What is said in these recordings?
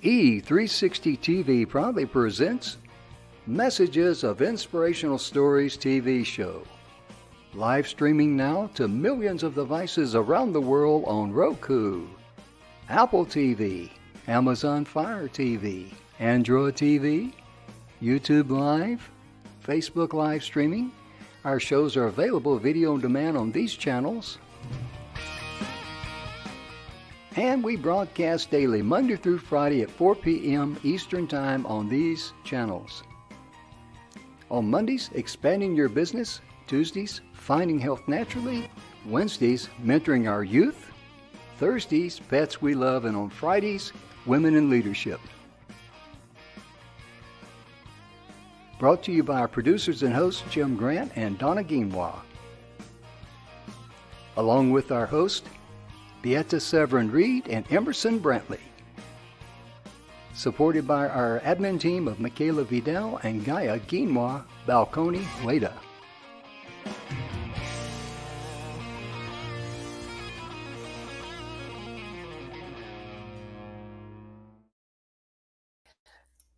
E360 TV proudly presents Messages of Inspirational Stories TV show. Live streaming now to millions of devices around the world on Roku, Apple TV, Amazon Fire TV, Android TV, YouTube Live, Facebook live streaming. Our shows are available video on demand on these channels. And we broadcast daily, Monday through Friday at 4 p.m. Eastern Time on these channels. On Mondays, Expanding Your Business. Tuesdays, Finding Health Naturally. Wednesdays, Mentoring Our Youth. Thursdays, Pets We Love. And on Fridays, Women in Leadership. Brought to you by our producers and hosts, Jim Grant and Donna and Jim. Along with our host, Beata Severin Reed and Emerson Brantley. Supported by our admin team of Michaela Vidal and Gaia Guinois Balconi Leda.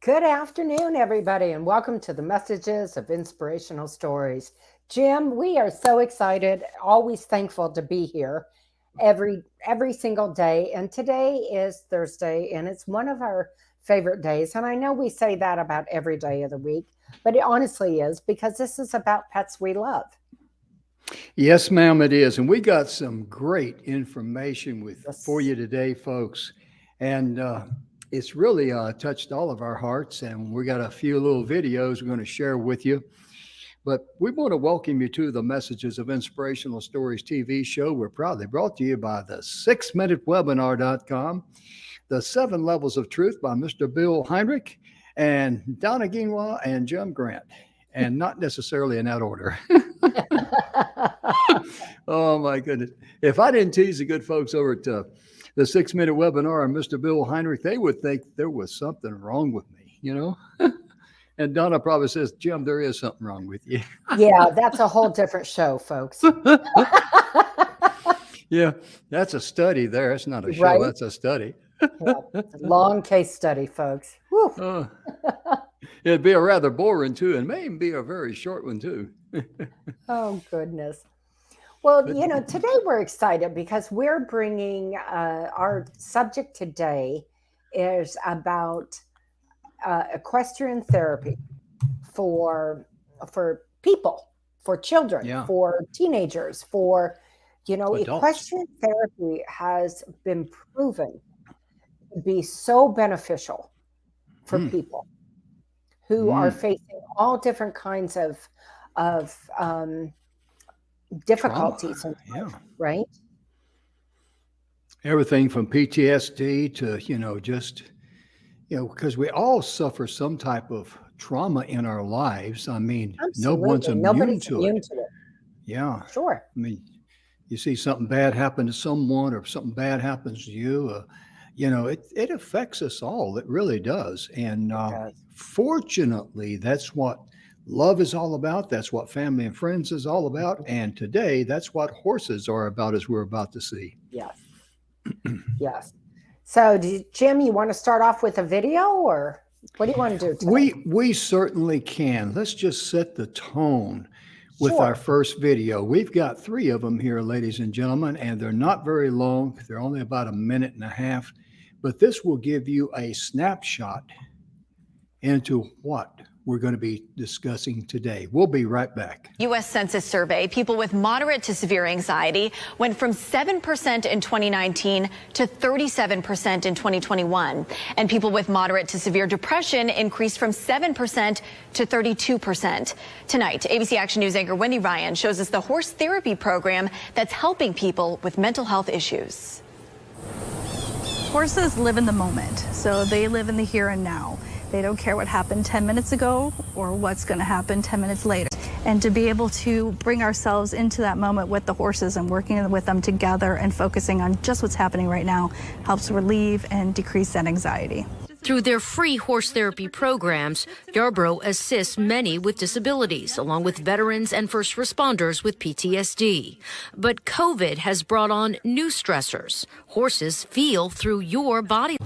Good afternoon, everybody, and welcome to the Messages of Inspirational Stories. Jim, we are so excited, always thankful to be here every single day. And today is Thursday, and it's one of our favorite days. And I know we say that about every day of the week, but it honestly is, because this is about pets we love. Yes, ma'am, it is. And we got some great information for you today, folks. And it's really touched all of our hearts, and we got a few little videos we're going to share with you. But we want to welcome you to the Messages of Inspirational Stories TV show. We're proudly brought to you by the 6minutewebinar.com, the 7 Levels of Truth by Mr. Bill Heinrich, and Donna Guinois and Jim Grant, and not necessarily in that order. Oh, my goodness. If I didn't tease the good folks over at the 6-minute webinar and Mr. Bill Heinrich, they would think there was something wrong with me, you know? And Donna probably says, Jim, there is something wrong with you. Yeah, that's a whole different show, folks. Yeah, that's a study there. It's not a show, right? That's a study. Yeah, long case study, folks. It'd be a rather boring, too, and may even be a very short one, too. Oh, goodness. Well, you know, today we're excited because we're bringing our subject today is about equestrian therapy for people, for children, for teenagers, for, you know, adults. Equestrian therapy has been proven to be so beneficial for people who are facing all different kinds of difficulties in life, right? Everything from PTSD to, because we all suffer some type of trauma in our lives. I mean, nobody's immune to it. Yeah. Sure. I mean, you see something bad happen to someone or something bad happens to you, it affects us all. It really does. And fortunately, that's what love is all about. That's what family and friends is all about. And today, that's what horses are about, as we're about to see. Yes. Yes. So, Jim, you want to start off with a video, or what do you want to do today? We certainly can. Let's just set the tone with our first video. We've got 3 of them here, ladies and gentlemen, and they're not very long. They're only about 1.5 minutes, but this will give you a snapshot into what we're going to be discussing today. We'll be right back. U.S. Census survey, people with moderate to severe anxiety went from 7% in 2019 to 37% in 2021. And people with moderate to severe depression increased from 7% to 32%. Tonight, ABC Action News anchor Wendy Ryan shows us the horse therapy program that's helping people with mental health issues. Horses live in the moment, so they live in the here and now. They don't care what happened 10 minutes ago or what's going to happen 10 minutes later. And to be able to bring ourselves into that moment with the horses and working with them together and focusing on just what's happening right now helps relieve and decrease that anxiety. Through their free horse therapy programs, Yarborough assists many with disabilities, along with veterans and first responders with PTSD. But COVID has brought on new stressors. Horses feel through your body.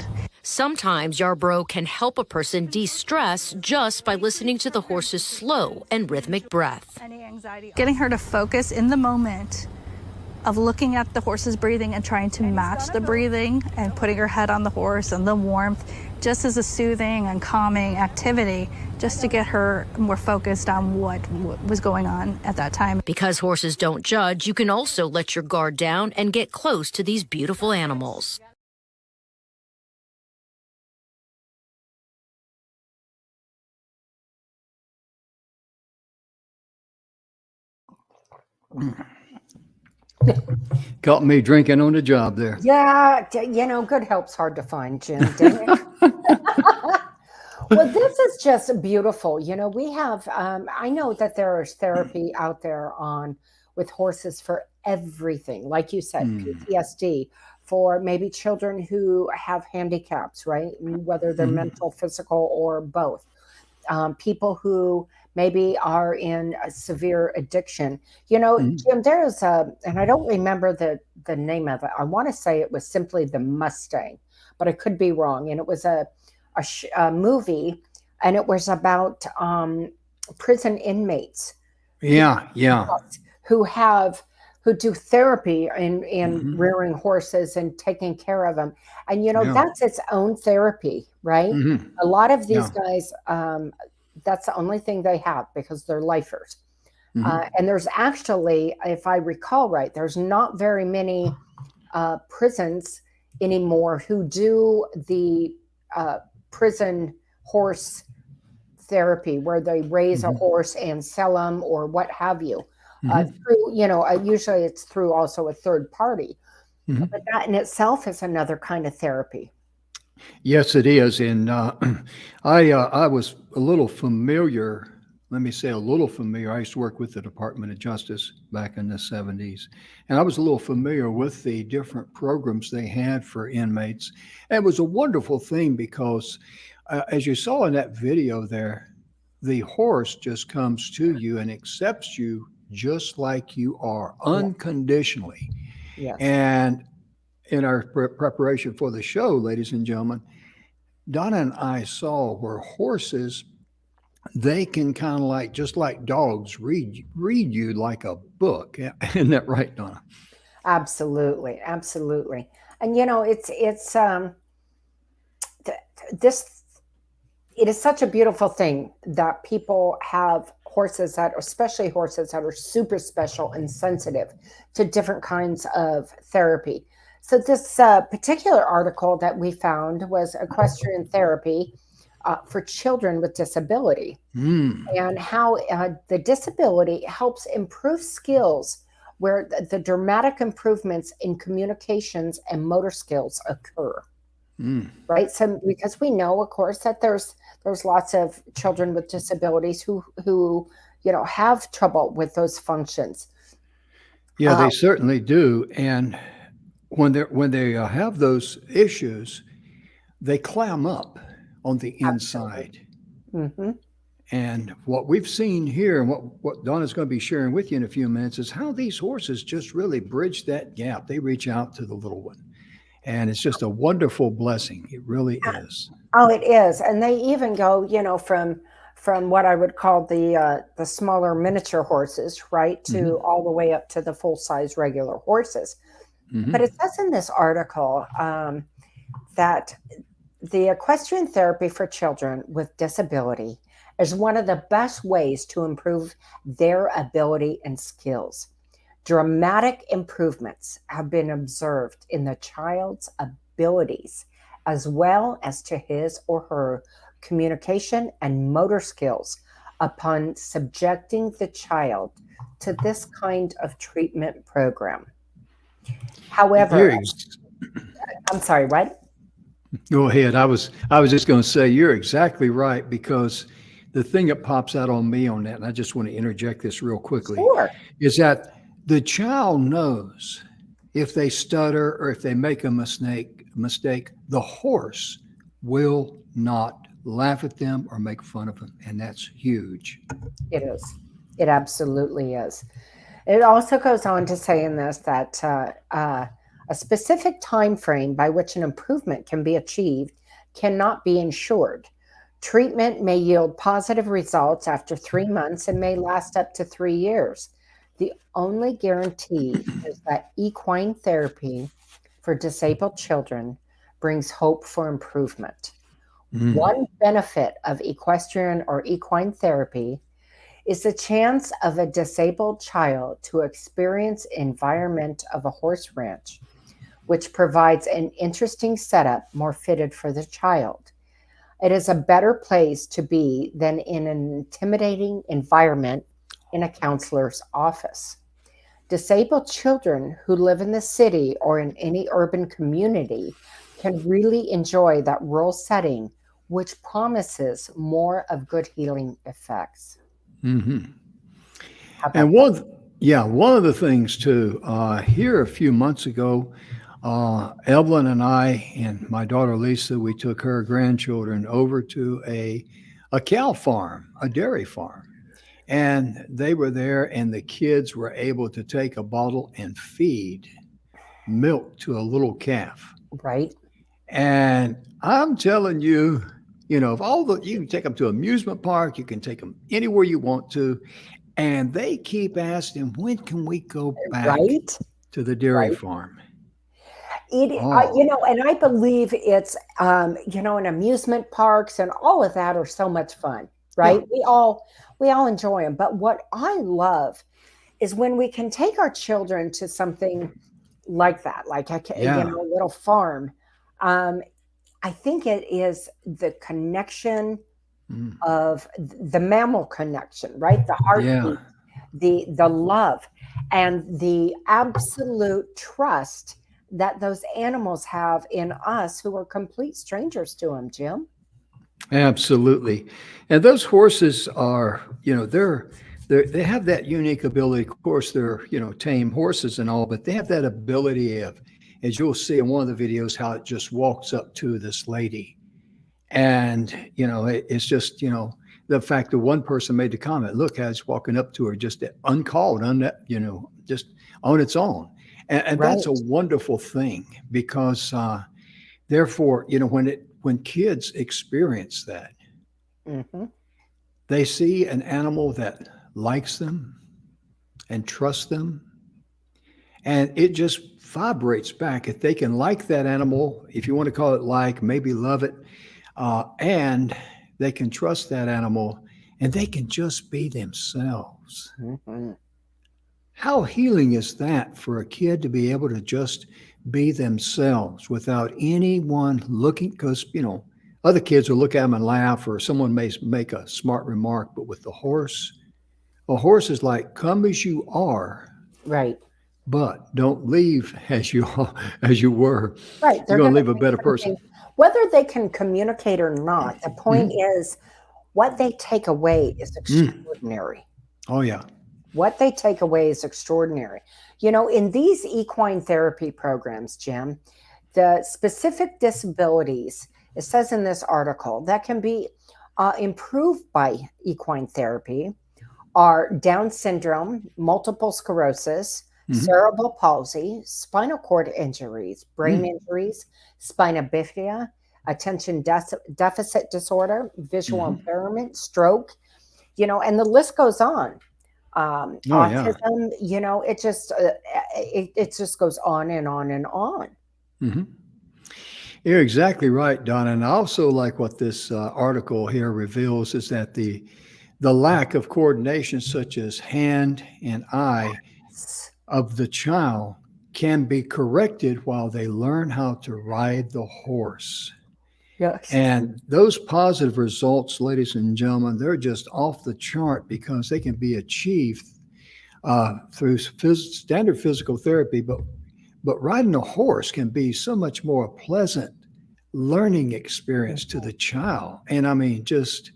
Sometimes Yarbrough can help a person de-stress just by listening to the horse's slow and rhythmic breath. Any anxiety. Getting her to focus in the moment of looking at the horse's breathing and trying to match the breathing and putting her head on the horse and the warmth just as a soothing and calming activity, just to get her more focused on what was going on at that time. Because horses don't judge, you can also let your guard down and get close to these beautiful animals. Caught me drinking on the job there. Yeah, good help's hard to find, Jim. Dang it. Well, this is just beautiful. We have, I know that there is therapy out there with horses for everything. Like you said, PTSD, for maybe children who have handicaps, right? Whether they're mental, physical, or both. People who maybe are in a severe addiction. Jim, there's and I don't remember the name of it. I want to say it was simply The Mustang, but I could be wrong. And it was a movie, and it was about prison inmates. Yeah. Who do therapy in rearing horses and taking care of them. And, that's its own therapy, right? A lot of these guys, that's the only thing they have because they're lifers. And there's actually, if I recall right, there's not very many prisons anymore who do the prison horse therapy, where they raise a horse and sell them or what have you. Through, usually it's through also a third party. But that in itself is another kind of therapy. Yes, it is. And I was a little familiar. Let me say a little familiar. I used to work with the Department of Justice back in the 70s. And I was a little familiar with the different programs they had for inmates. And it was a wonderful thing because as you saw in that video there, the horse just comes to you and accepts you just like you are, unconditionally. Yes. And in our preparation for the show, ladies and gentlemen, Donna and I saw where horses, they can kind of just like dogs, read you like a book. Isn't that right, Donna? Absolutely. And it is such a beautiful thing that people have horses especially horses that are super special and sensitive to different kinds of therapy. So this particular article that we found was Equestrian Therapy for children with disability, and how the disability helps improve skills where the dramatic improvements in communications and motor skills occur. Right. So because we know, of course, that there's lots of children with disabilities who have trouble with those functions. Yeah, they certainly do. And when they have those issues, they clam up on the inside. And what we've seen here, and what Donna's going to be sharing with you in a few minutes, is how these horses just really bridge that gap. They reach out to the little one. And it's just a wonderful blessing. It really is. Oh, it is. And they even go, from what I would call the smaller miniature horses, right, to all the way up to the full-size regular horses. But it says in this article that the equestrian therapy for children with disability is one of the best ways to improve their ability and skills. Dramatic improvements have been observed in the child's abilities, as well as to his or her communication and motor skills upon subjecting the child to this kind of treatment program. However, I'm sorry, what? Go ahead. I was just going to say you're exactly right, because the thing that pops out on me on that, and I just want to interject this real quickly, is that the child knows if they stutter or if they make a mistake, the horse will not laugh at them or make fun of them. And that's huge. It is. It absolutely is. It also goes on to say in this that a specific time frame by which an improvement can be achieved cannot be insured. Treatment may yield positive results after 3 months and may last up to 3 years. The only guarantee is that equine therapy for disabled children brings hope for improvement. One benefit of equestrian or equine therapy is the chance of a disabled child to experience environment of a horse ranch, which provides an interesting setup more fitted for the child. It is a better place to be than in an intimidating environment in a counselor's office. Disabled children who live in the city or in any urban community can really enjoy that rural setting, which promises more of good healing effects. Mm-hmm. How about And that? one of the things too, here a few months ago, Evelyn and I and my daughter Lisa, we took her grandchildren over to a cow farm, a dairy farm. And they were there, and the kids were able to take a bottle and feed milk to a little calf. Right? And I'm telling you, of all you can take them to amusement park, you can take them anywhere you want to, and they keep asking, when can we go back Right? to the dairy Right. farm? And I believe it's, in amusement parks and all of that are so much fun, right? Yeah. We all enjoy them. But what I love is when we can take our children to something like that, like Yeah. a little farm. I think it is the connection Mm. of the mammal connection, right? The Yeah. heartbeat, the love, and the absolute trust that those animals have in us who are complete strangers to them, Jim. Absolutely. And those horses are, they have that unique ability. Of course, they're, tame horses and all, but they have that ability of, as you'll see in one of the videos, how it just walks up to this lady. And, it's just, the fact that one person made the comment, look how it's walking up to her just uncalled, just on its own. And that's a Right. wonderful thing because, therefore, when kids experience that, Hmm. they see an animal that likes them and trusts them, and it just vibrates back. If they can like that animal, if you want to call it like, maybe love it, and they can trust that animal, and they can just be themselves. Hmm. How healing is that for a kid to be able to just be themselves without anyone looking? Because, other kids will look at them and laugh, or someone may make a smart remark. But with a horse is like, come as you are, Right. but don't leave as you as you were. Right. You're They're going going to to leave a take better something, person. whether they can communicate or not. The point Mhm. is, what they take away is Mm. extraordinary. Oh, yeah. What they take away is extraordinary. In these equine therapy programs, Jim, the specific disabilities, it says in this article, that can be improved by equine therapy are Down syndrome, multiple sclerosis, Mhm. cerebral palsy, spinal cord injuries, brain Mm. injuries, spina bifida, attention deficit disorder, visual Mhm. impairment, stroke, and the list goes on. Oh, yeah. Autism, it just goes on and on and on. Mhm. You're exactly right, Donna. And I also like what this article here reveals is that the lack of coordination, such as hand and eye, of the child can be corrected while they learn how to ride the horse. Yes. And those positive results, ladies and gentlemen, they're just off the chart because they can be achieved through standard physical therapy. But riding a horse can be so much more a pleasant learning experience to the child. And I mean, just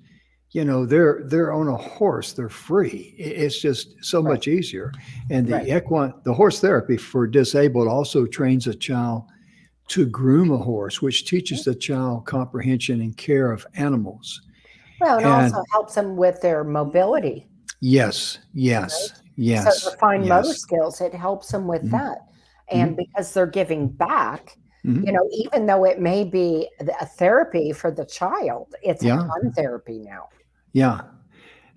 they're on a horse, they're free. It's just so Right. much easier. And Right. the horse therapy for disabled also trains a child to groom a horse, which teaches the child comprehension and care of animals. Well, and And also helps them with their mobility, yes, right? yes, So yes, their fine motor yes. skills, it helps them with Mhm, that. And mhm. because they're giving back, Mhm. Even though it may be a therapy for the child, it's Yeah. fun therapy now. Yeah.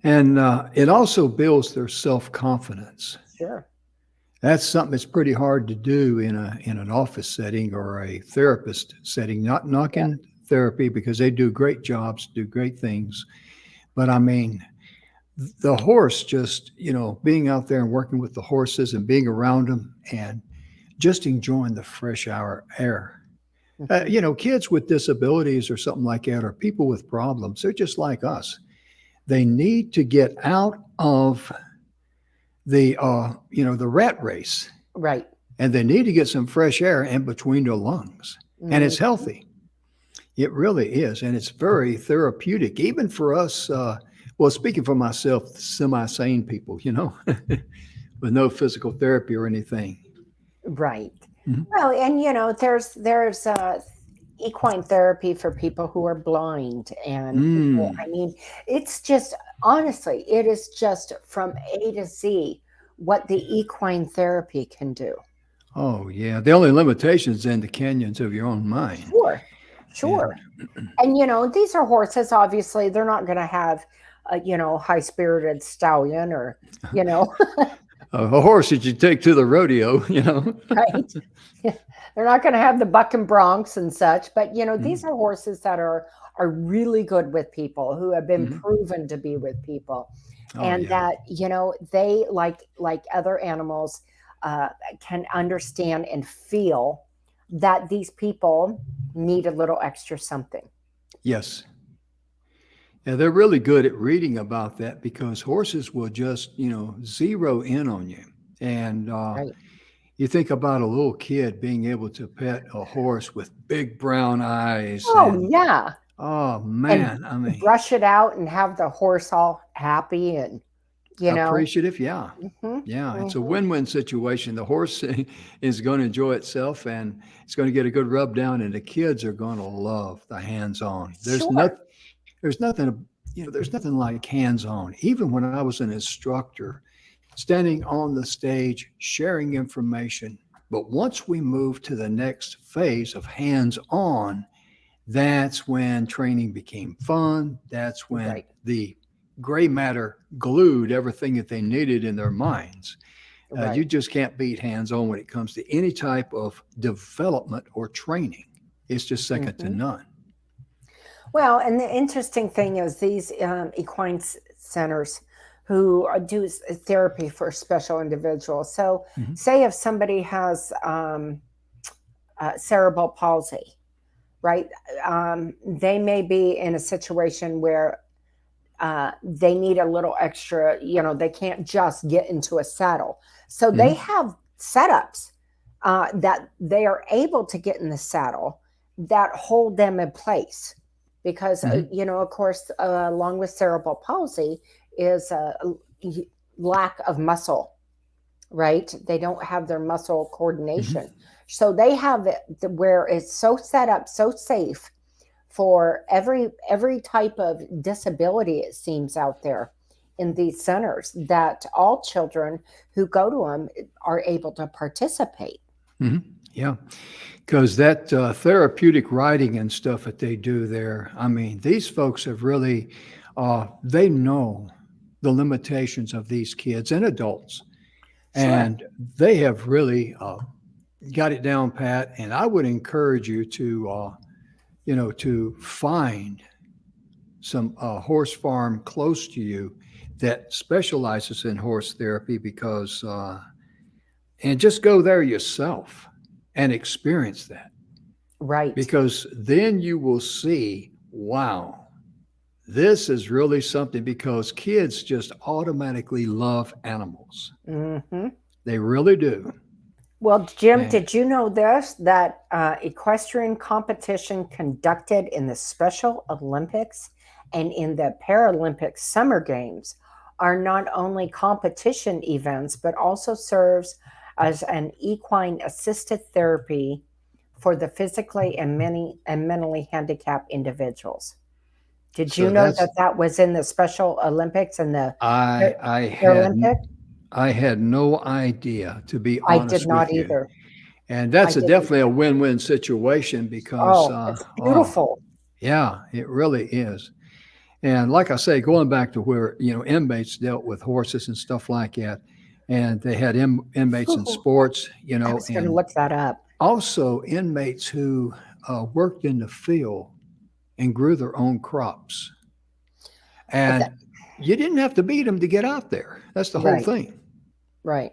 And it also builds their self-confidence. Sure. That's something that's pretty hard to do in an office setting or a therapist setting. Not Yeah. knocking therapy because they do great jobs, do great things. But I mean, the horse just, being out there and working with the horses and being around them and just enjoying the fresh air. Mhm. Kids with disabilities or something like that, or people with problems, they're just like us. They need to get out of the rat race, Right. and they need to get some fresh air in between their lungs. And Mm. it's healthy. It really is. And it's very therapeutic, even for us. Well, speaking for myself, semi sane people, with no physical therapy or anything. Right. Mhm. Well, and there's equine therapy for people who are blind, and people. Mm. I mean, it's just honestly, it is just from A to Z what the equine therapy can do. Oh, yeah. The only limitations in the canyons of your own mind. Sure, sure. And And these are horses. Obviously, they're not going to have a high spirited stallion or you know a horse that you take to the rodeo, right. They're not going to have the buck and broncs and such, but these Mhm. are horses that are really good with people, who have been Mhm. proven to be with people, Oh, and yeah. that they like other animals can understand and feel that these people need a little extra something. Yes. Yeah, they're really good at reading about that because horses will just, zero in on you. And Right. you think about a little kid being able to pet a horse with big brown eyes Oh and, yeah. oh And man, I mean, brush it out and have the horse all happy and you know appreciative. Yeah. hmm Yeah. It's a hmm win win situation. The horse is going to enjoy itself and it's going to get a good rub down, and the kids are going to love the hands on. sure. There's nothing, there's nothing like hands on. Even when I was an instructor, standing on the stage, sharing information. But once we moved to the next phase of hands on, that's when training became fun. That's when Right. the gray matter glued everything that they needed in their minds. You Right. just can't beat hands on when it comes to any type of development or training. It's just second to hmm none. Well, and the interesting thing is these equine centers who do therapy for special individuals. So, Mhm. say if somebody has cerebral palsy, right? They may be in a situation where they need a little extra, they can't just get into a saddle. So, they Mhm. have setups that they are able to get in the saddle that hold them in place. Because, Mhm. of course, along with cerebral palsy is a lack of muscle, right? They don't have their muscle Mhm. coordination. So they have it where it's so set up, so safe for every type of disability, it seems, out there in these centers, that all children who go to them are able to participate. Mhm. Yeah. Because that therapeutic writing and stuff that they do there, I mean, these folks have really, they know the limitations of these kids and adults, Sure. and they have really got it down pat. And I would encourage you to find some horse farm close to you that specializes in horse therapy because, and just go there yourself and experience that, Right. because then you will see, wow, this is really something, because kids just automatically love animals. hmm They really do. Well, Jim, And did you know this? That equestrian competition conducted in the Special Olympics and in the Paralympic Summer Games are not only competition events, but also serves as an equine assisted therapy for the physically and mentally handicapped individuals. Did you so know that's that that was in the Special Olympics and the I I had Paralympic? I had no idea, to be I did honest not with you. either. And that's I didn't. definitely a win-win situation because, Oh, it's beautiful. yeah, it really is. And like I say, going back to where, inmates dealt with horses and stuff like that, and they had inmates in Ooh, sports, I was going to and look that up. also inmates who worked in the field and grew their own crops. And you didn't have to beat them to get out there. That's the whole Right, thing. right,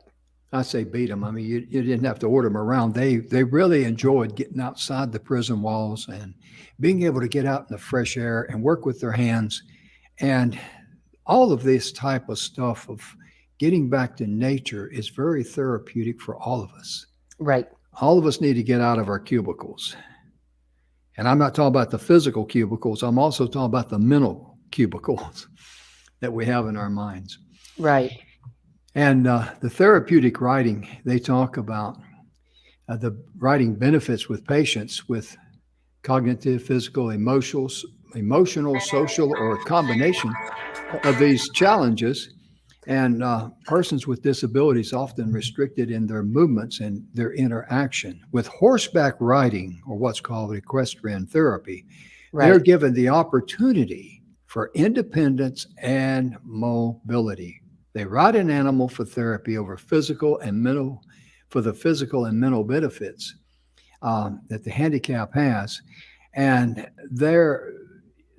I say beat them. I mean, you didn't have to order them around. They really enjoyed getting outside the prison walls and being able to get out in the fresh air and work with their hands. And all of this type of stuff of getting back to nature is very therapeutic for all of us. right. All of us need to get out of our cubicles. And I'm not talking about the physical cubicles. I'm also talking about the mental cubicles that we have in our minds. Right. And the therapeutic writing, they talk about the writing benefits with patients with cognitive, physical, emotional, social, or a combination of these challenges. And persons with disabilities often restricted in their movements and their interaction. With horseback riding, or what's called equestrian therapy, they're Right. given the opportunity for independence and mobility. They ride an animal for therapy over physical and mental, for the physical and mental benefits that the handicap has. And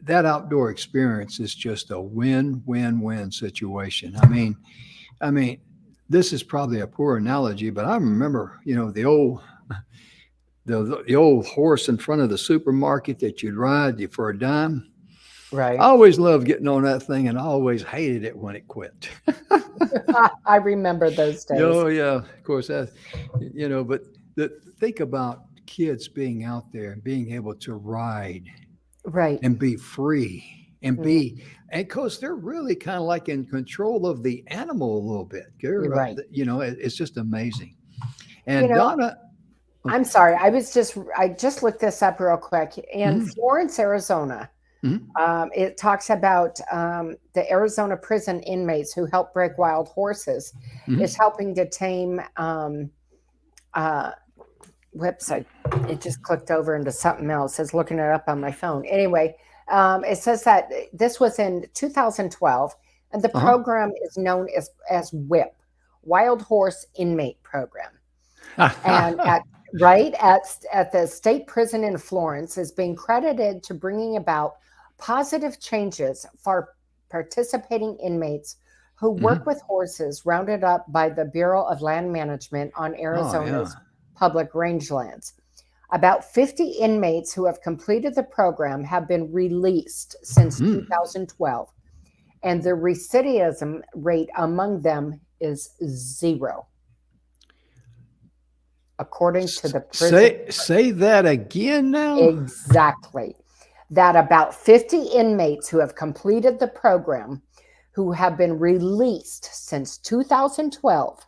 that outdoor experience is just a win-win-win situation. I mean, this is probably a poor analogy, but I remember, the old horse in front of the supermarket that you'd ride for a dime. Right. I always loved getting on that thing, and I always hated it when it quit. I remember those days. Oh yeah, of course but think about kids being out there and being able to ride Right. and be free and Mhm. and because they're really kind of like in control of the animal a little bit. You're right. It's just amazing. You And know, Donna, I'm sorry. I just looked this up real quick. In mhm, Florence, Arizona, mhm, it talks about the Arizona prison inmates who help break wild horses mhm. is helping to tame. Whoops! It just clicked over into something else. It's looking it up on my phone. Anyway, it says that this was in 2012, and the Uh-huh. program is known as WHIP, Wild Horse Inmate Program. And at the state prison in Florence is being credited to bringing about positive changes for participating inmates who work Mhm. with horses rounded up by the Bureau of Land Management on Oh yeah. Arizona's public rangelands. About 50 inmates who have completed the program have been released since Hmm. 2012, and the recidivism rate among them is 0 according to the prison. Say that again now. Exactly. That about 50 inmates who have completed the program who have been released since 2012,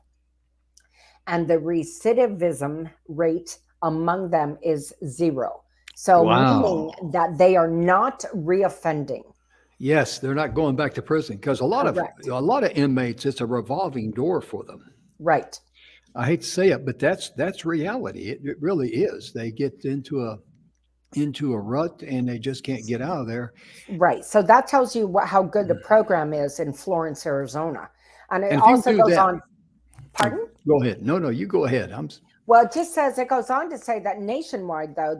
and the recidivism rate among them is 0. So, meaning Wow. that they are not reoffending. Yes, they're not going back to prison because Correct. a lot of inmates, it's a revolving door for them. Right. I hate to say it, but that's reality. It really is. They get into a rut and they just can't get out of there. Right. So that tells you how good the program is in Florence, Arizona. And it And if you also do goes that, on, pardon? go ahead. No, you go ahead. Well, it just says it goes on to say that nationwide, though,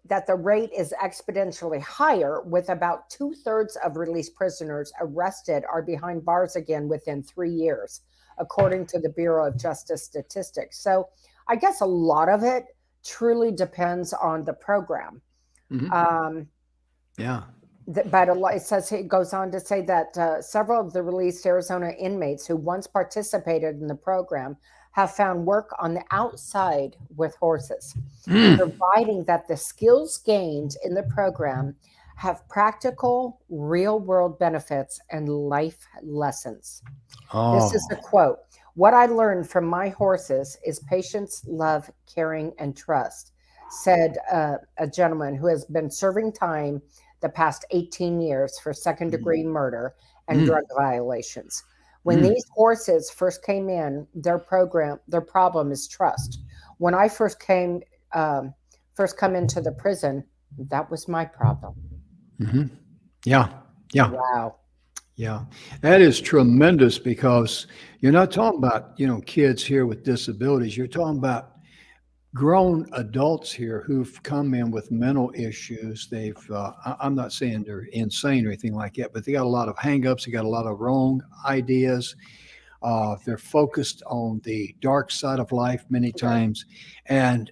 that the rate is exponentially higher, with about 2/3 of released prisoners arrested are behind bars again within 3 years, according to the Bureau of Justice Statistics. So I guess a lot of it truly depends on the program. Mhm. Um, Yeah. but it goes on to say that several of the released Arizona inmates who once participated in the program have found work on the outside with horses, Mm. providing that the skills gained in the program have practical, real world benefits and life lessons. This is a Oh. quote. What I learned from my horses is patience, love, caring, and trust, said a gentleman who has been serving time the past 18 years for second degree murder and Mm. drug violations. When Mm. these horses first came in, their problem is trust. When I first come into the prison, that was my problem. Hmm. Yeah. Yeah. Wow. Yeah. That is tremendous because you're not talking about, kids here with disabilities. You're talking about grown adults here who've come in with mental issues. I'm not saying they're insane or anything like that, but they got a lot of hangups. They got a lot of wrong ideas. They're focused on the dark side of life many Right. times. And,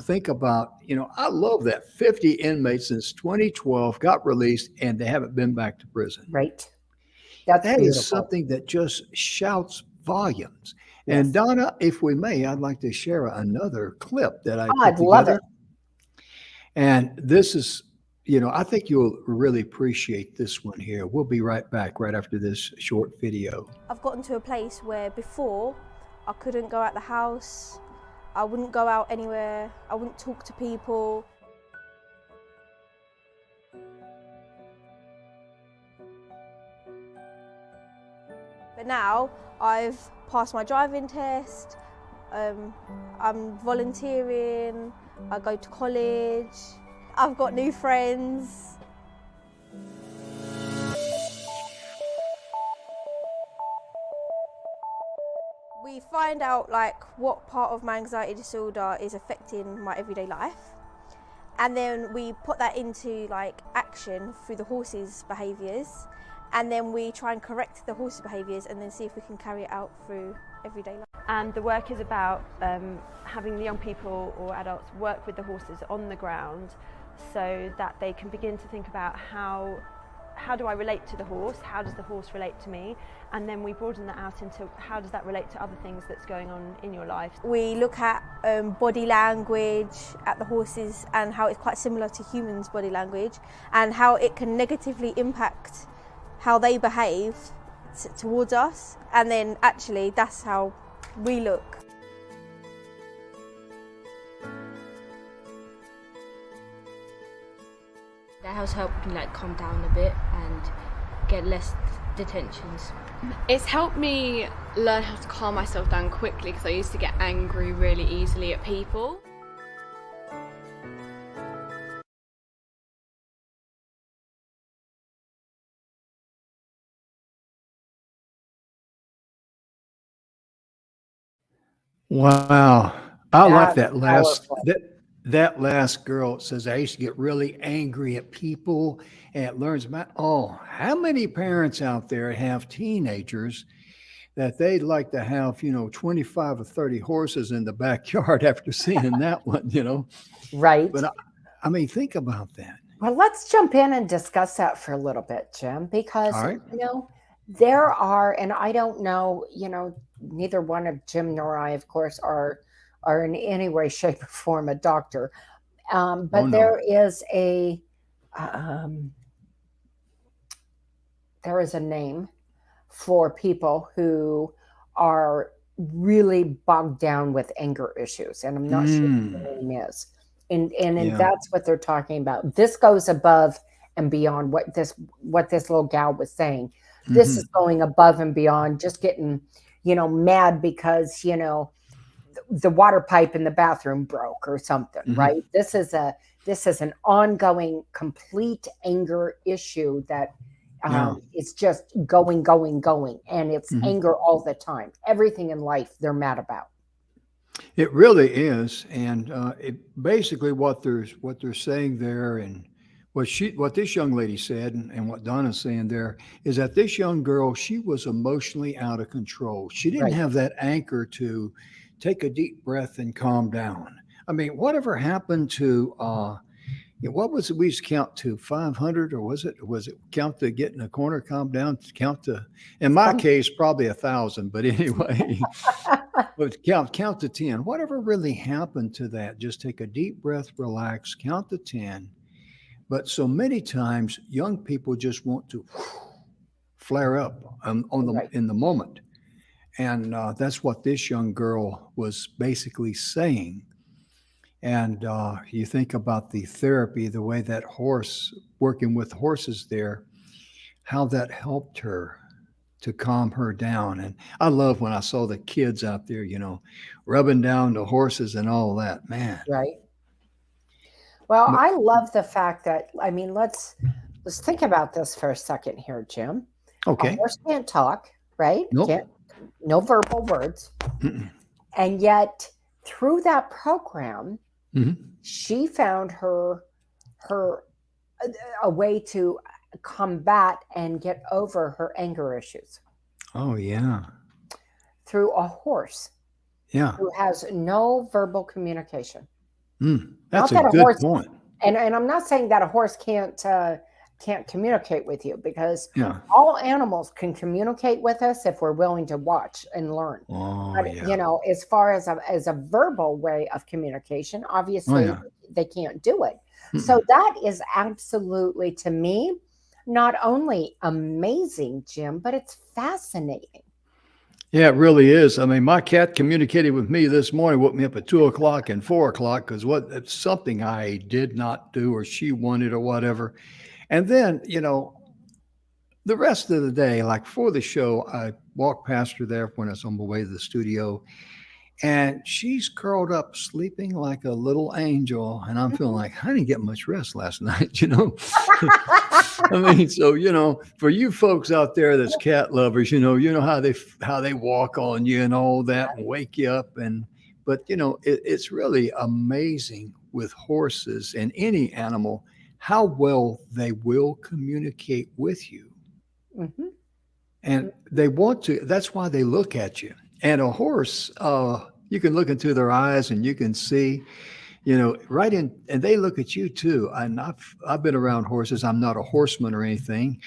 think about, I love that 50 inmates since 2012 got released and they haven't been back to prison. Right. That's That is beautiful. something that just shouts volumes. And Yes. Donna, if we may, I'd like to share another clip that I Oh, put I'd love together. it. And this is, I think you'll really appreciate this one here. We'll be right back right after this short video. I've gotten to a place where before I couldn't go out the house, I wouldn't go out anywhere, I wouldn't talk to people. But now I've passed my driving test, I'm volunteering, I go to college, I've got new friends. We find out what part of my anxiety disorder is affecting my everyday life, and then we put that into action through the horse's behaviours, and then we try and correct the horse's behaviours and then see if we can carry it out through everyday life. And the work is about having the young people or adults work with the horses on the ground so that they can begin to think about how do I relate to the horse, how does the horse relate to me, and then we broaden that out into how does that relate to other things that's going on in your life. We look at body language at the horses and how it's quite similar to humans' body language and how it can negatively impact how they behave towards us, and then actually that's how we look. That has helped me calm down a bit and get less detentions. It's helped me learn how to calm myself down quickly because I used to get angry really easily at people. Wow. I like That's powerful. that last girl. It says, I used to get really angry at people, and it learns about, how many parents out there have teenagers that they'd like to have, 25 or 30 horses in the backyard after seeing that one. Right. But I mean, think about that. Well, let's jump in and discuss that for a little bit, Jim, because, All right. there are, and I don't know, neither one of Jim nor I, of course, are in any way, shape, or form a doctor. But Oh, no. there is a name for people who are really bogged down with anger issues, and I'm not sure what the name is. And Yeah. that's what they're talking about. This goes above and beyond what this little gal was saying. This Mhm. is going above and beyond just getting, mad because, the water pipe in the bathroom broke or something, Mhm. right? This is an ongoing, complete anger issue that Yeah. it's just going, and it's Mhm. anger all the time. Everything in life they're mad about. It really is, and basically what they're saying there, and what this young lady said, and what Donna's saying there is that this young girl, she was emotionally out of control. She didn't Right. have that anchor to take a deep breath and calm down. I mean, whatever happened to what was it? We used to count to 500, or was it count to get in a corner, calm down, count to, in my case, probably 1,000, but anyway. But count to 10. Whatever really happened to that? Just take a deep breath, relax, count to 10. But so many times, young people just want to flare up Right. in the moment, and that's what this young girl was basically saying. And you think about the therapy, the way that horse, working with horses there, how that helped her. to calm her down. And I love when I saw the kids out there, rubbing down the horses and all that, man. Right. Well, But I love the fact that, I mean, let's think about this for a second here, Jim. A okay. horse can't talk, right? Nope. Can't, no verbal words. Mm-mm. And yet through that program, Mhm. she found her a way to combat and get over her anger issues Oh, yeah. through a horse Yeah. who has no verbal communication. That's Not a that a good horse, point. and I'm not saying that a horse can't communicate with you, because Yeah. all animals can communicate with us if we're willing to watch and learn. Oh, But yeah. as far as a verbal way of communication, Oh, obviously yeah. they can't do it. Mm-mm. So that is absolutely, to me, not only amazing, Jim, but it's fascinating. Yeah, it really is. I mean, my cat communicated with me this morning, woke me up at 2 o'clock and 4 o'clock because it's something I did not do or she wanted or whatever. And then, the rest of the day, like for the show, I walked past her there when I was on my way to the studio, and she's curled up sleeping like a little angel. And I'm feeling like I didn't get much rest last night. I mean, so, for you folks out there that's cat lovers, how they walk on you and all that and wake you up. But it's really amazing with horses and any animal how well they will communicate with you. Mhm. And they want to, that's why they look at you. And a horse, you can look into their eyes and you can see, right in, and they look at you too. And I've been around horses. I'm not a horseman or anything,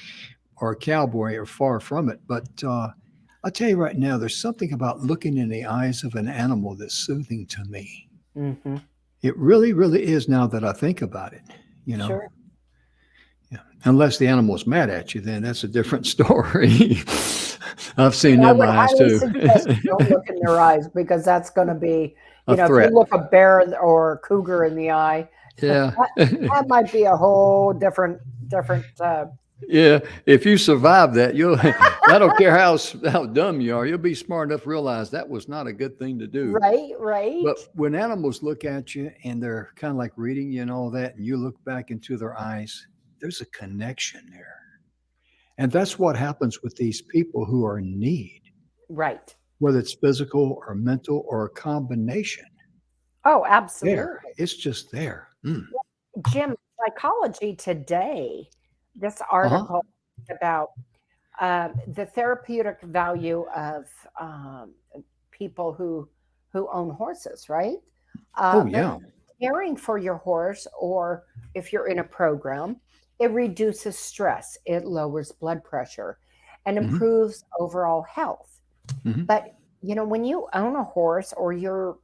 or a cowboy, or far from it. But I'll tell you right now, there's something about looking in the eyes of an animal that's soothing to me. Mm-hmm. It really, really is, now that I think about it. Sure. Yeah. Unless the animal's mad at you, then that's a different story. I've seen I them would eyes highly too. suggest you don't look in their eyes, because that's going to be, A if threat. you look a bear or a cougar in the eye, Yeah. that might be a whole different. Yeah. If you survive that, I don't care how dumb you are, you'll be smart enough to realize that was not a good thing to do. Right. But when animals look at you and they're kind of like reading you and all that, and you look back into their eyes, there's a connection there. And that's what happens with these people who are in need, Right. whether it's physical or mental or a combination. Oh, absolutely. There. It's just there. Jim, Psychology Today, this Uh-huh. article about the therapeutic value of people who own horses, right? Oh, yeah. Caring for your horse, or if you're in a program, it reduces stress, it lowers blood pressure, and Mhm. improves overall health. Mhm. But when you own a horse, or you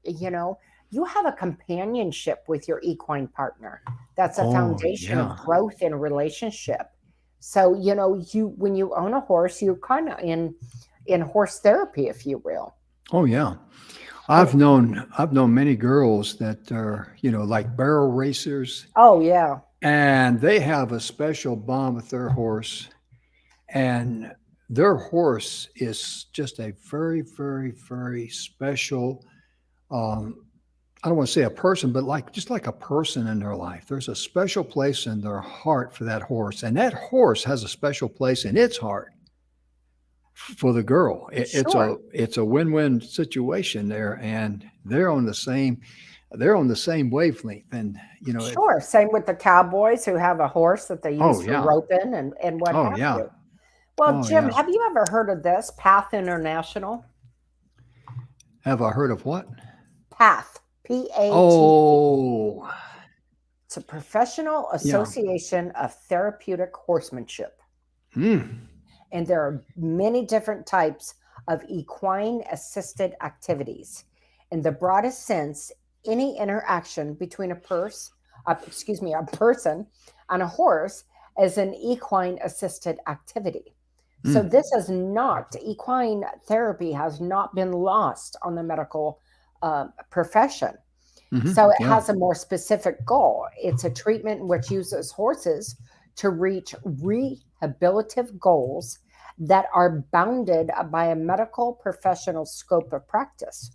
have a companionship with your equine partner. That's a Oh, foundation yeah. of growth in a relationship. So, when you own a horse, you're kind of in horse therapy, if you will. Oh, yeah. I've known many girls that are, like barrel racers, Oh, yeah. and they have a special bond with their horse, and their horse is just a very, very, very special, I don't want to say a person, but just like a person in their life. There's a special place in their heart for that horse, and that horse has a special place in its heart for the girl. Sure. It's a win-win situation there, and they're on the same wavelength. And Sure. Same with the cowboys who have a horse that they use Oh, for yeah. roping and what Oh, have yeah. you. Well, Oh, Jim, yeah. have you ever heard of this? Path International? Have I heard of what? Path. P-A-T. Oh, It's a professional association of therapeutic horsemanship. And there are many different types of equine assisted activities. In the broadest sense, any interaction between a person and a horse is an equine assisted activity. So this is not, equine therapy has not been lost on the medical profession. So it has a more specific goal. It's a treatment which uses horses to reach rehabilitative goals that are bounded by a medical professional scope of practice.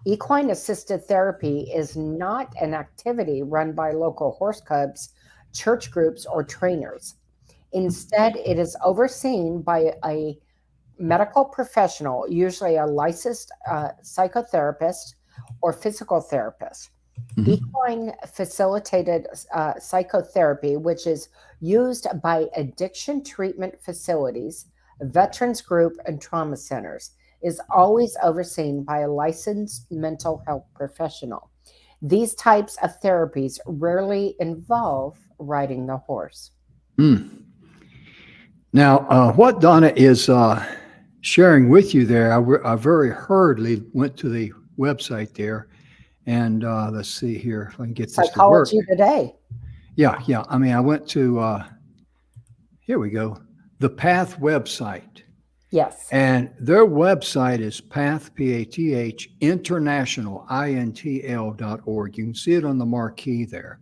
Equine assisted therapy is not an activity run by local horse clubs, church groups, or trainers. Instead, it is overseen by a medical professional, usually a licensed psychotherapist or physical therapist. Equine facilitated psychotherapy, which is used by addiction treatment facilities, veterans group, and trauma centers, is always overseen by a licensed mental health professional. These types of therapies rarely involve riding the horse. Now, what Donna is sharing with you there, I very hurriedly went to the website there, and let's see here if I can get this to work. Psychology Today. Yeah. I mean, I went to, here we go, the PATH website. Yes. And their website is PATH, P-A-T-H, international, INTL.org. You can see it on the marquee there.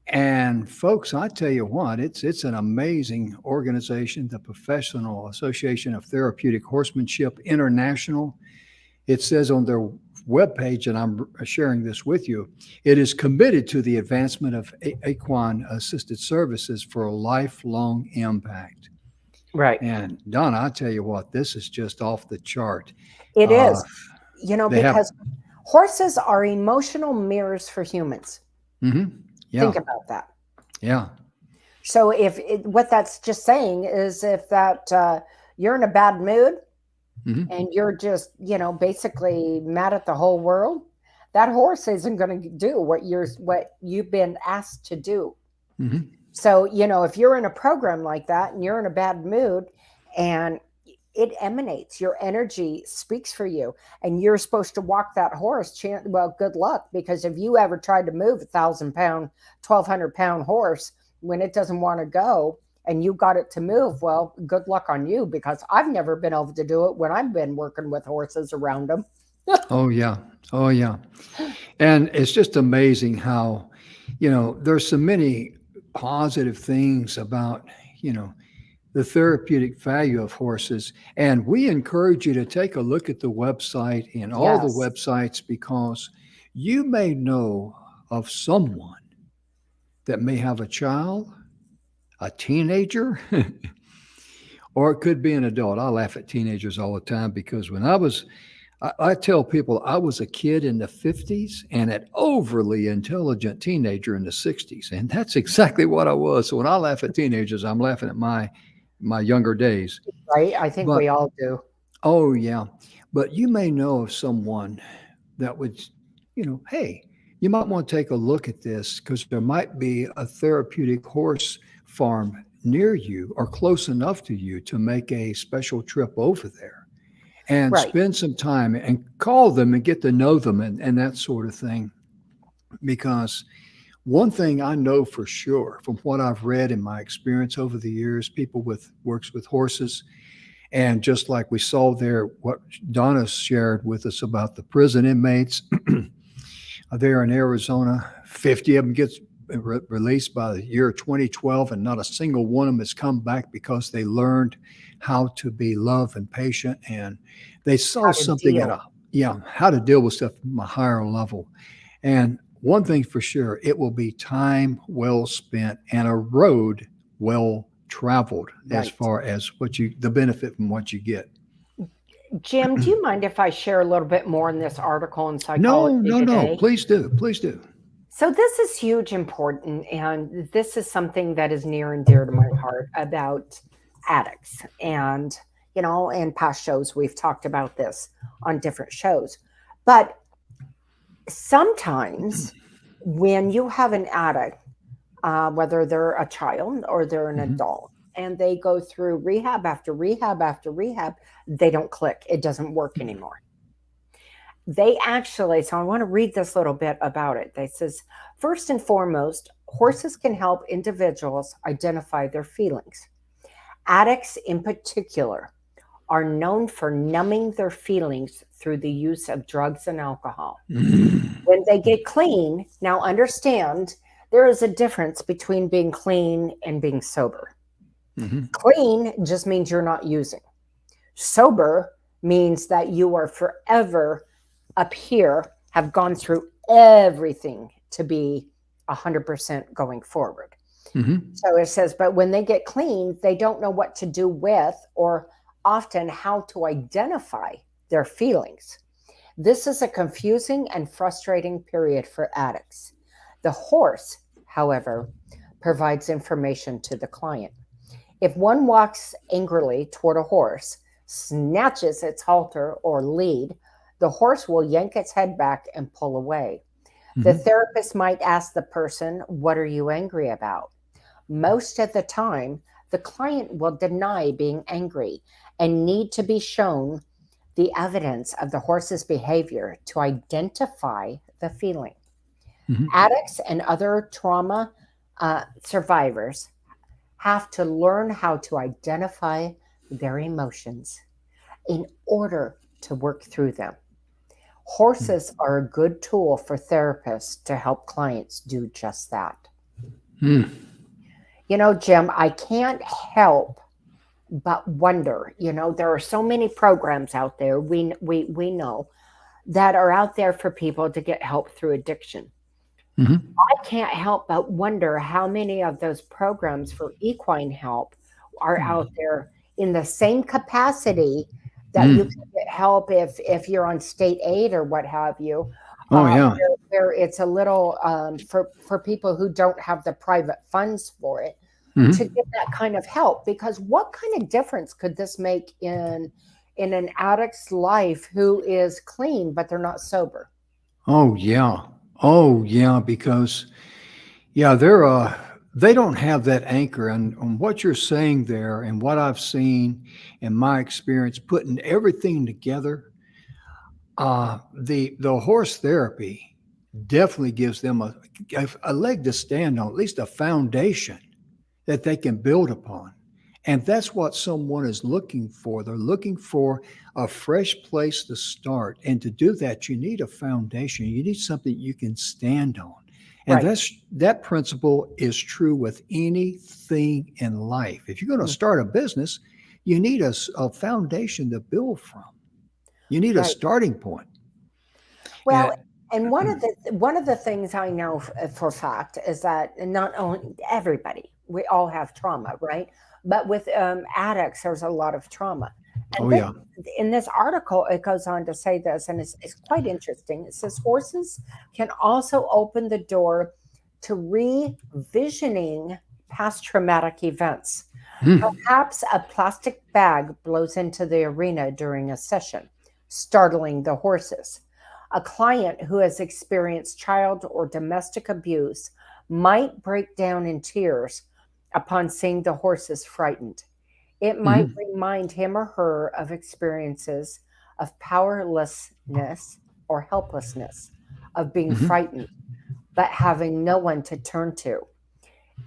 And folks, I tell you what, it's an amazing organization, the Professional Association of Therapeutic Horsemanship International. It says on their webpage, and I'm sharing this with you, it is committed to the advancement of equine assisted services for a lifelong impact. Right. And Donna, I tell you what, this is just off the chart. It is, because horses are emotional mirrors for humans. Yeah. Think about that. Yeah. So what that's just saying is if that you're in a bad mood and you're just, basically mad at the whole world, that horse isn't going to do what you've been asked to do. So, if you're in a program like that and you're in a bad mood and it emanates, your energy speaks for you, and you're supposed to walk that horse. Well, good luck, because if you ever tried to move 1,000-pound, 1,200-pound horse when it doesn't want to go and you got it to move, well, good luck on you, because I've never been able to do it when I've been working with horses around them. Oh, yeah. And it's just amazing how, there's so many positive things about, the therapeutic value of horses. And we encourage you to take a look at the website and all the websites, because you may know of someone that may have a child, a teenager, or it could be an adult. I laugh at teenagers all the time, because when I tell people I was a kid in the 50s and an overly intelligent teenager in the 60s. And that's exactly what I was. So when I laugh at teenagers, I'm laughing at my younger days. Right. I think we all do. Oh, yeah. But you may know of someone that would, hey, you might want to take a look at this, because there might be a therapeutic horse farm near you or close enough to you to make a special trip over there and spend some time and call them and get to know them and that sort of thing. Because one thing I know for sure from what I've read in my experience over the years, people works with horses, and just like we saw there, what Donna shared with us about the prison inmates there in Arizona, 50 of them gets released by the year 2012, and not a single one of them has come back, because they learned how to be love and patient, and they saw something how to deal with stuff from a higher level. And one thing for sure, it will be time well spent and a road well traveled as far as the benefit from what you get. Jim, do you mind if I share a little bit more in this article in Psychology Today? No. Please do. So this is huge, important, and this is something that is near and dear to my heart about addicts. And, in past shows, we've talked about this on different shows. But sometimes when you have an addict, whether they're a child or they're an adult, and they go through rehab after rehab after rehab, they don't click. It doesn't work anymore. They actually, so I want to read this little bit about it. They says, first and foremost, horses can help individuals identify their feelings. Addicts in particular are known for numbing their feelings through the use of drugs and alcohol. When they get clean, now understand, there is a difference between being clean and being sober. Clean just means you're not using. Sober means that you are forever up here, have gone through everything to be 100% going forward. So it says, but when they get clean, they don't know what to do with or often how to identify their feelings. This is a confusing and frustrating period for addicts. The horse, however, provides information to the client. If one walks angrily toward a horse, snatches its halter or lead, the horse will yank its head back and pull away. The therapist might ask the person, "What are you angry about?" Most of the time, the client will deny being angry and need to be shown the evidence of the horse's behavior to identify the feeling. Addicts and other trauma survivors have to learn how to identify their emotions in order to work through them. Horses are a good tool for therapists to help clients do just that. You know, Jim, I can't help but wonder, you know, there are so many programs out there we know that are out there for people to get help through addiction. I can't help but wonder how many of those programs for equine help are out there in the same capacity that you can get help if you're on state aid or what have you. Where it's a little for people who don't have the private funds for it to get that kind of help. Because what kind of difference could this make in an addict's life who is clean but they're not sober? Oh yeah, because they don't have that anchor. And on what you're saying there and what I've seen in my experience, putting everything together, the horse therapy definitely gives them a leg to stand on, at least a foundation that they can build upon. And that's what someone is looking for. They're looking for a fresh place to start. And to do that, you need a foundation. You need something you can stand on. And that principle is true with anything in life. If you're going to start a business, you need a foundation to build from. You need a starting point. Well, and one of the things I know for a fact is that not only everybody, we all have trauma, right? But with addicts, there's a lot of trauma. And in this article, it goes on to say this, and it's quite interesting. It says horses can also open the door to revisioning past traumatic events. Perhaps a plastic bag blows into the arena during a session, startling the horses. A client who has experienced child or domestic abuse might break down in tears upon seeing the horses frightened. It might remind him or her of experiences of powerlessness or helplessness, of being frightened, but having no one to turn to.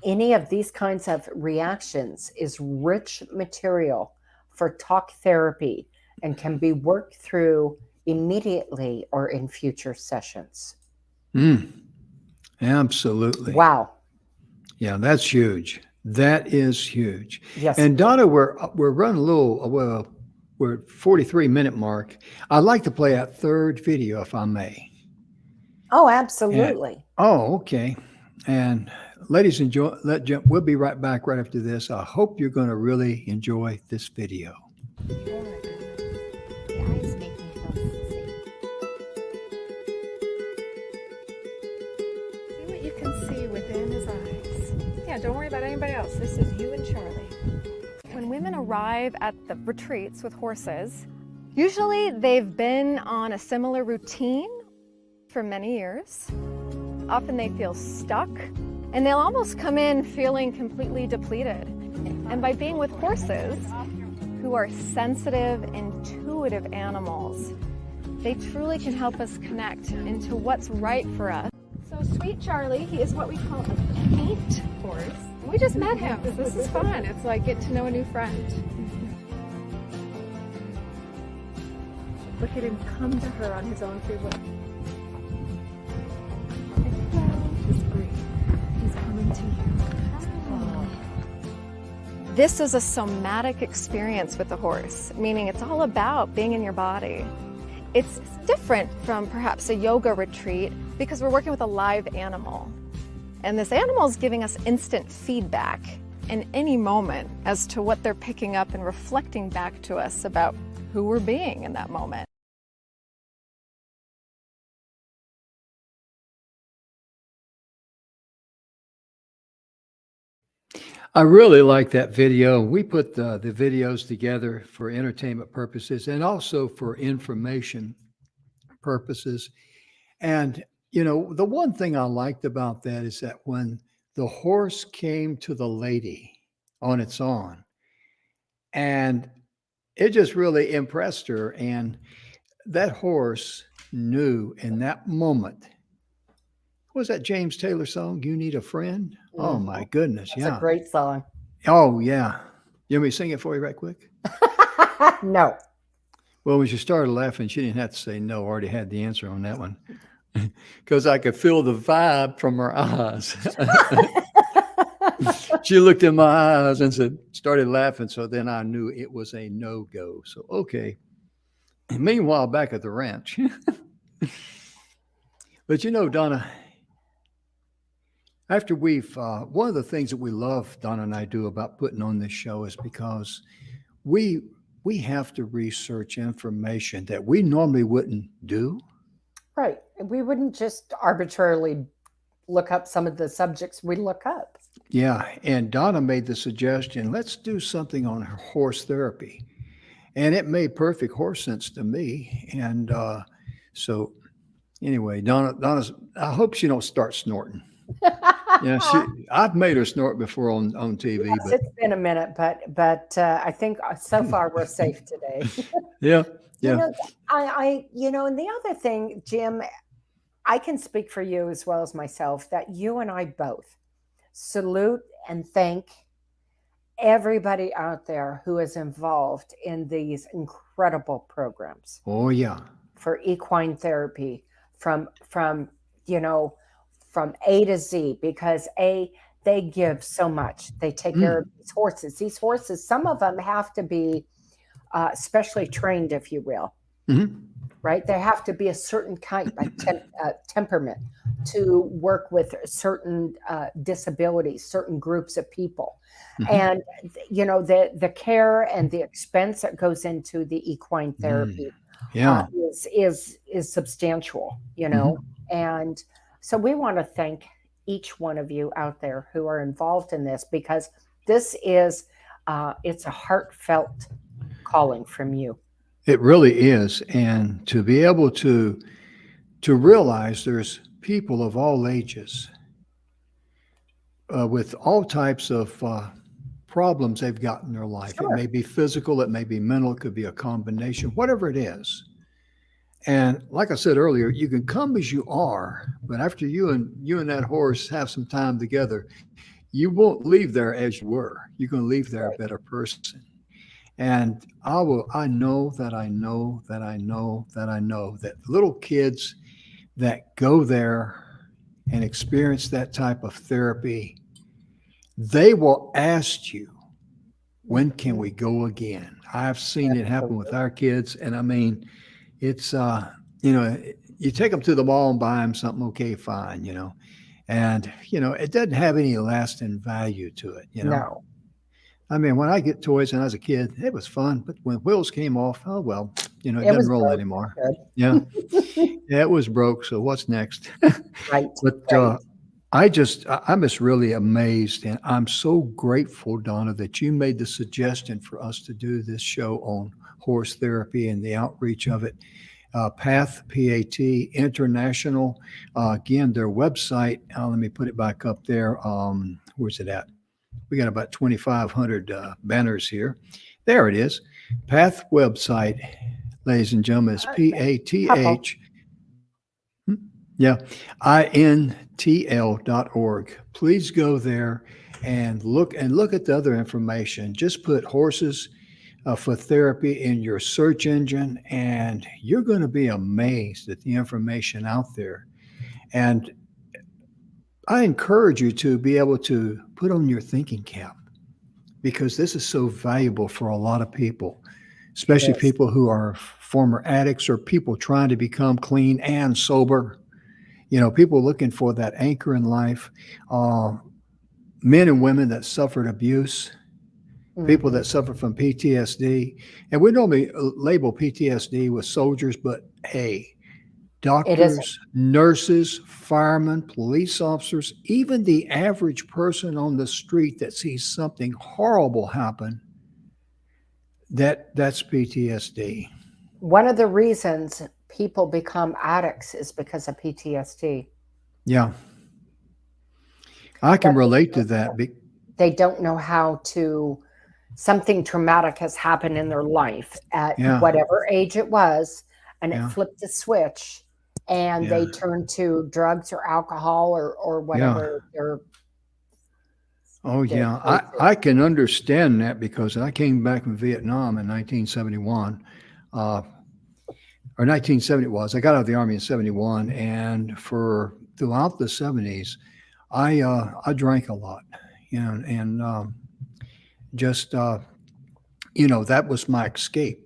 Any of these kinds of reactions is rich material for talk therapy and can be worked through immediately or in future sessions. Absolutely. Wow. Yeah, that's huge. That is huge. Yes. And Donna, we're running a little, we're at 43-minute mark. I'd like to play a third video, if I may. Oh, absolutely. Okay. And ladies and gentlemen, we'll be right back right after this. I hope you're going to really enjoy this video. Don't worry about anybody else. This is you and Charlie. When women arrive at the retreats with horses, usually they've been on a similar routine for many years. Often they feel stuck, and they'll almost come in feeling completely depleted. And by being with horses, who are sensitive, intuitive animals, they truly can help us connect into what's right for us. So Sweet Charlie, he is what we call a paint horse. We just met him. This is fun. It's like get to know a new friend. Look at him come to her on his own free will. Just breathe. He's coming to you. This is a somatic experience with the horse, meaning it's all about being in your body. It's different from perhaps a yoga retreat because we're working with a live animal. And this animal is giving us instant feedback in any moment as to what they're picking up and reflecting back to us about who we're being in that moment. I really like that video. We put the videos together for entertainment purposes and also for information purposes. And, the one thing I liked about that is that when the horse came to the lady on its own, and it just really impressed her. And that horse knew in that moment, what was that James Taylor song, You Need a Friend? Oh my goodness. That's a Yeah. great song. Oh, yeah. You want me to sing it for you right quick? No. Well, when she started laughing, she didn't have to say no. I already had the answer on that one because I could feel the vibe from her eyes. She looked in my eyes and started laughing. So then I knew it was a no-go. So, okay. And meanwhile, back at the ranch. But Donna, after one of the things that we love, Donna and I do about putting on this show is because we have to research information that we normally wouldn't do. Right. We wouldn't just arbitrarily look up some of the subjects we look up. Yeah. And Donna made the suggestion, let's do something on horse therapy. And it made perfect horse sense to me. And so anyway, Donna's, I hope she don't start snorting. Yeah, I've made her snort before on TV. Yes, but it's been a minute, but I think so far we're safe today. yeah. And the other thing, Jim, I can speak for you as well as myself that you and I both salute and thank everybody out there who is involved in these incredible programs. Oh yeah. For equine therapy from A to Z, because they give so much. They take care of these horses. These horses, some of them have to be specially trained, if you will. Mm-hmm. Right? They have to be a certain kind of temperament to work with certain disabilities, certain groups of people. Mm-hmm. And the care and the expense that goes into the equine therapy is substantial, Mm-hmm. And so we want to thank each one of you out there who are involved in this, because this is it's a heartfelt calling from you. It really is. And to be able to realize there's people of all ages with all types of problems they've got in their life. Sure. It may be physical, it may be mental, it could be a combination, whatever it is. And like I said earlier, you can come as you are, but after you and that horse have some time together, you won't leave there as you were. You're going to leave there a better person. And I know that little kids that go there and experience that type of therapy, they will ask you, when can we go again? I've seen it happen with our kids. And I mean, it's, you take them to the mall and buy them something, okay, fine, and, it doesn't have any lasting value to it, No. I mean, when I get toys and I was a kid, it was fun, but when wheels came off, oh, well, it doesn't roll anymore. Yeah. Yeah, it was broke. So what's next? Right. But I'm just really amazed, and I'm so grateful, Donna, that you made the suggestion for us to do this show on horse therapy and the outreach of it. PATH, P-A-T, International. Again, their website, let me put it back up there. Where's it at? We got about 2,500 banners here. There it is. PATH website, ladies and gentlemen, is P-A-T-H. Yeah, intl.org. Please go there and look at the other information. Just put horses for therapy in your search engine, and you're going to be amazed at the information out there. And I encourage you to be able to put on your thinking cap, because this is so valuable for a lot of people, It especially is. people who are former addicts or people trying to become clean and sober. People looking for that anchor in life. Men and women that suffered abuse, people Mhm. that suffer from PTSD. And we normally label PTSD with soldiers, but hey, It isn't. doctors, nurses, firemen, police officers, even the average person on the street that sees something horrible happen, that's PTSD. One of the reasons people become addicts is because of PTSD. Yeah, I can That relate to that. they don't know how to, something traumatic has happened in their life at Yeah, whatever age it was, and it yeah, flipped a switch, and yeah, they turn to drugs or alcohol or yeah. whatever Oh, their yeah. choice I is. can understand that because I came back from Vietnam in 1971, or 1970 it was. I got out of the Army in 71, and for throughout the 70s, I drank a lot, and just that was my escape.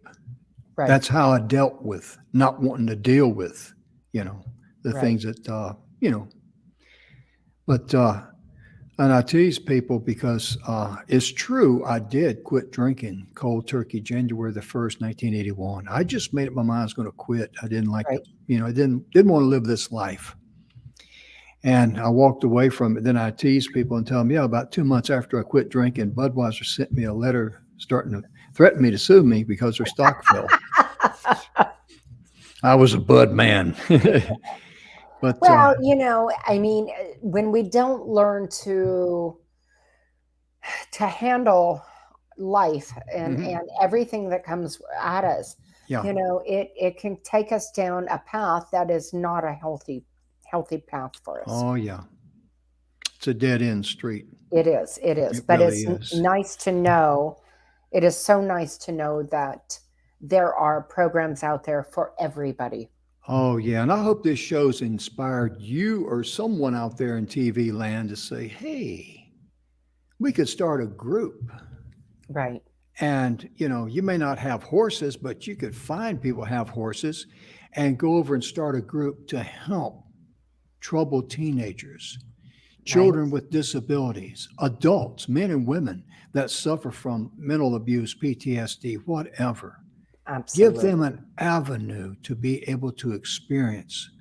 Right, That's how I dealt with not wanting to deal with, you know, the right. things that But and I tease people because it's true. I did quit drinking cold turkey January the 1st, 1981. I just made up my mind I was going to quit. I didn't like Right. I didn't want to live this life. And I walked away from it. Then I tease people and tell them, yeah, about 2 months after I quit drinking, Budweiser sent me a letter starting to threaten me to sue me because their stock fell. I was a Bud man. But Well, I mean, when we don't learn to handle life mhm, and everything that comes at us, yeah. it can take us down a path that is not a healthy path for us. Oh, yeah. It's a dead end street. It is, It but really it's is. nice to know. It is so nice to know that there are programs out there for everybody. Oh, yeah. And I hope this show's inspired you or someone out there in TV land to say, hey, we could start a group. Right. And, you may not have horses, but you could find people who have horses and go over and start a group to help troubled teenagers, Right. children with disabilities, adults, men and women that suffer from mental abuse, PTSD, whatever. Give them Absolutely. an avenue to be able to experience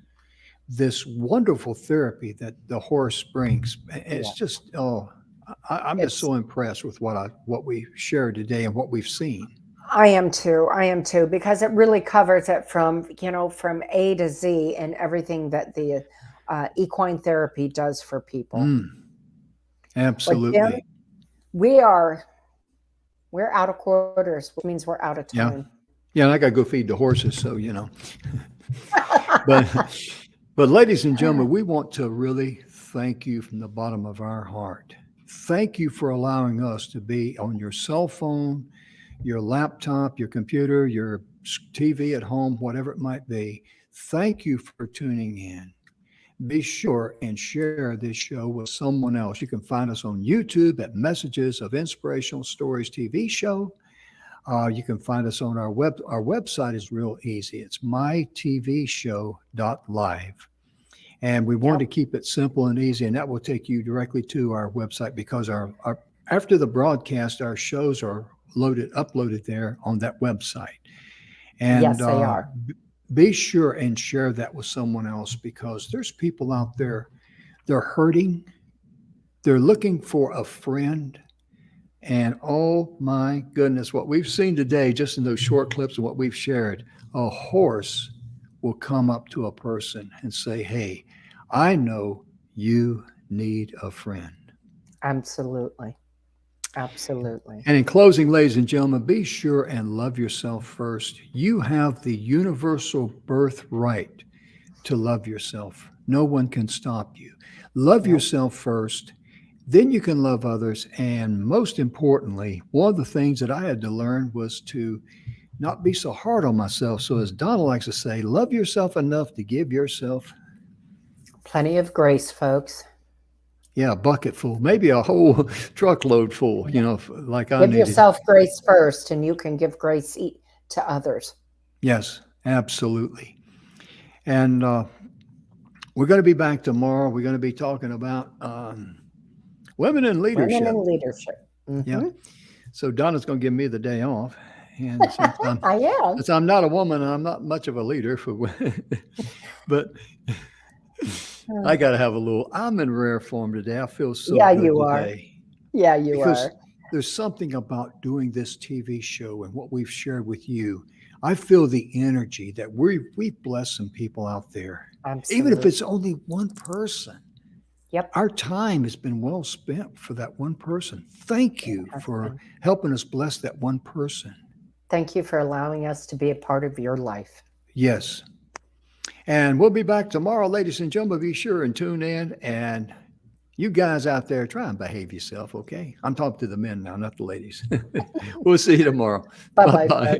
this wonderful therapy that the horse brings. Yeah. It's just, I'm just It's so impressed with what we shared today and what we've seen. I am too. I am too, because it really covers it from A to Z and everything that the equine therapy does for people. Mm, But Jim, absolutely. we are we're out of quarters, which means we're out of Yeah. time. Yeah. And I got to go feed the horses. So, but, but ladies and gentlemen, we want to really thank you from the bottom of our heart. Thank you for allowing us to be on your cell phone, your laptop, your computer, your TV at home, whatever it might be. Thank you for tuning in. Be sure and share this show with someone else. You can find us on YouTube at Messages of Inspirational Stories TV show. You can find us on our website is real easy. It's mytvshow.live. And we want Yep. to keep it simple and easy, and that will take you directly to our website because our after the broadcast, our shows are uploaded there on that website. And Yes, they are. be sure and share that with someone else because there's people out there, they're hurting, they're looking for a friend. And oh my goodness, what we've seen today, just in those short clips of what we've shared, a horse will come up to a person and say, hey, I know you need a friend. Absolutely. Absolutely. And in closing, ladies and gentlemen, be sure and love yourself first. You have the universal birthright to love yourself. No one can stop you. Love Nope. yourself first. Then you can love others. And most importantly, one of the things that I had to learn was to not be so hard on myself. So, as Donna likes to say, love yourself enough to give yourself Plenty of grace, folks. Yeah, a bucket full, maybe a whole truckload full, like I Give needed. yourself grace first, and you can give grace to others. Yes, absolutely. And we're going to be back tomorrow. We're going to be talking about women in leadership. Women in leadership. Yeah. So Donna's going to give me the day off. And I am. since I'm not a woman and I'm not much of a leader but I got to have a little, I'm in rare form today. I feel so good you are. today. Yeah, you Because are. there's something about doing this TV show and what we've shared with you. I feel the energy that we bless some people out there. Absolutely. Even if it's only one person. Yep. Our time has been well spent for that one person. Thank you for helping us bless that one person. Thank you for allowing us to be a part of your life. Yes. And we'll be back tomorrow, ladies and gentlemen. Be sure and tune in. And you guys out there, try and behave yourself, okay? I'm talking to the men now, not the ladies. We'll see you tomorrow. Bye-bye. Bye-bye.